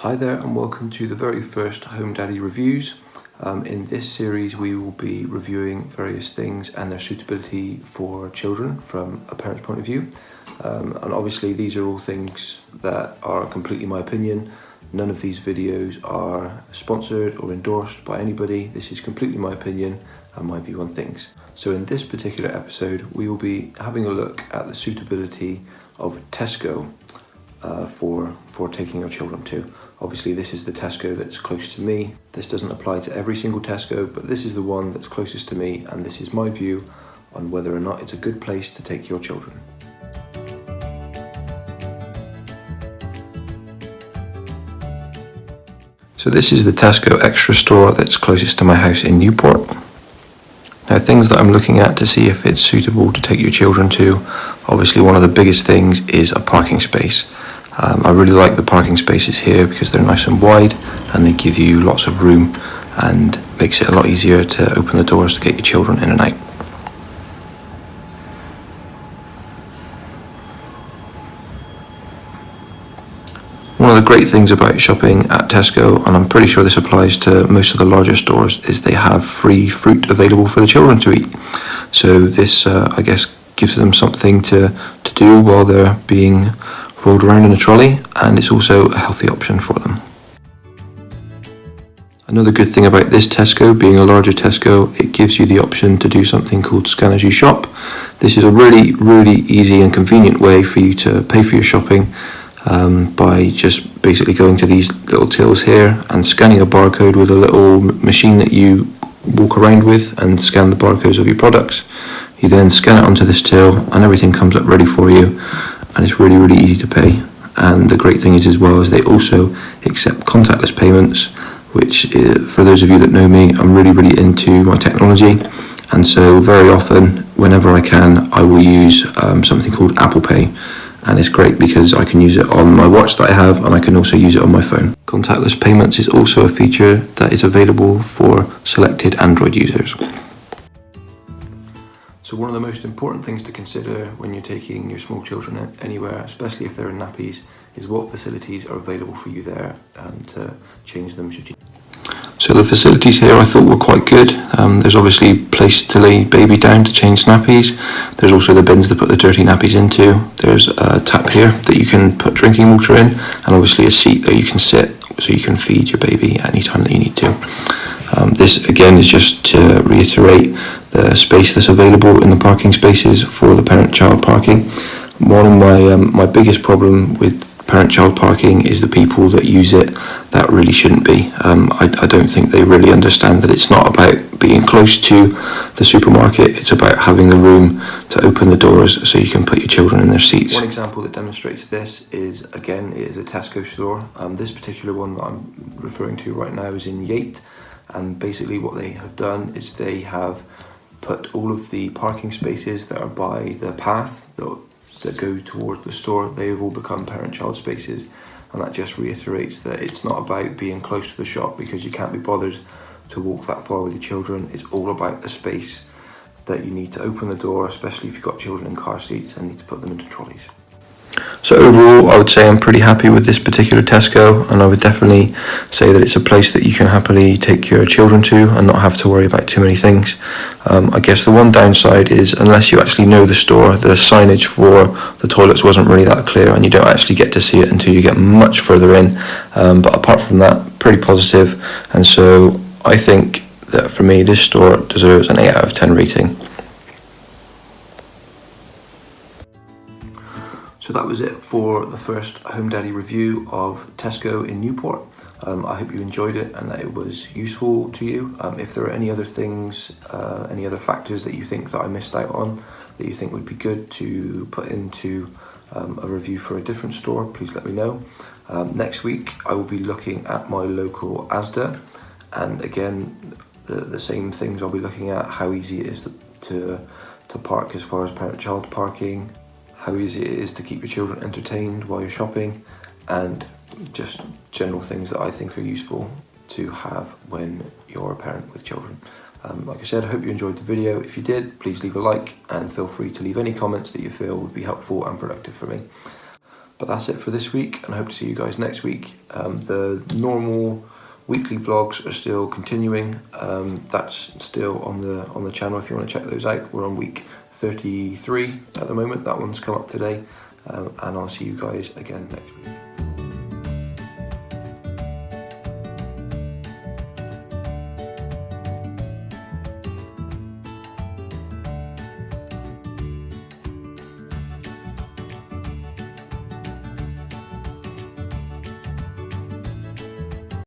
Hi there and welcome to the very first Home Daddy Reviews. In this series we will be reviewing various things and their suitability for children from a parent's point of view. And obviously these are all things that are completely my opinion. None of these videos are sponsored or endorsed by anybody. This is completely my opinion and my view on things. So in this particular episode we will be having a look at the suitability of Tesco for taking your children to. Obviously this is the Tesco that's close to me. This doesn't apply to every single Tesco, but this is the one that's closest to me, and this is my view on whether or not it's a good place to take your children. So this is the Tesco Extra store that's closest to my house in Newport. Now, things that I'm looking at to see if it's suitable to take your children to, obviously one of the biggest things is a parking space. I really like the parking spaces here because they're nice and wide and they give you lots of room and makes it a lot easier to open the doors to get your children in and out. One of the great things about shopping at Tesco, and I'm pretty sure this applies to most of the larger stores, is they have free fruit available for the children to eat. So this, I guess, gives them something to do while they're being rolled around in a trolley, and it's also a healthy option for them. Another good thing about this Tesco, being a larger Tesco, it gives you the option to do something called Scan As You Shop. This is a really easy and convenient way for you to pay for your shopping by just basically going to these little tills here and scanning a barcode with a little machine that you walk around with and scan the barcodes of your products. You then scan it onto this till and everything comes up ready for you, and it's really easy to pay. And the great thing is as well is they also accept contactless payments, which for those of you that know me, I'm really into my technology, and so very often whenever I can I will use something called Apple Pay, and it's great because I can use it on my watch that I have and I can also use it on my phone. Contactless payments is also a feature that is available for selected Android users. So one of the most important things to consider when you're taking your small children anywhere, especially if they're in nappies, is what facilities are available for you there and to change them should you. So the facilities here I thought were quite good. There's obviously place to lay baby down to change nappies. There's also the bins to put the dirty nappies into. There's a tap here that you can put drinking water in, and obviously a seat that you can sit so you can feed your baby anytime that you need to. This again is just to reiterate the space that's available in the parking spaces for the parent-child parking. One of my biggest problem with parent-child parking is the people that use it that really shouldn't be. I don't think they really understand that it's not about being close to the supermarket, it's about having the room to open the doors so you can put your children in their seats. One example that demonstrates this is, again, it is a Tesco store. This particular one that I'm referring to right now is in Yate, and basically what they have done is they have put all of the parking spaces that are by the path that go towards the store, they have all become parent-child spaces, and that just reiterates that it's not about being close to the shop because you can't be bothered to walk that far with your children. It's all about the space that you need to open the door, especially if you've got children in car seats and need to put them into trolleys. So overall, I would say I'm pretty happy with this particular Tesco, and I would definitely say that it's a place that you can happily take your children to and not have to worry about too many things. I guess the one downside is, unless you actually know the store, the signage for the toilets wasn't really that clear, and you don't actually get to see it until you get much further in. But apart from that, pretty positive, and so I think that for me, this store deserves an 8 out of 10 rating. So that was it for the first Home Daddy review of Tesco in Newport. I hope you enjoyed it and that it was useful to you. If there are any other things, any other factors that you think that I missed out on, that you think would be good to put into a review for a different store, please let me know. Next week I will be looking at my local Asda, and again the same things I'll be looking at: how easy it is to park as far as parent-child parking, how easy it is to keep your children entertained while you're shopping, and just general things that I think are useful to have when you're a parent with children. Like I said, I hope you enjoyed the video. If you did, please leave a like and feel free to leave any comments that you feel would be helpful and productive for me. But that's it for this week, and I hope to see you guys next week. The normal weekly vlogs are still continuing. That's still on the channel if you want to check those out. We're on week 33 at the moment. That one's come up today, and I'll see you guys again next week.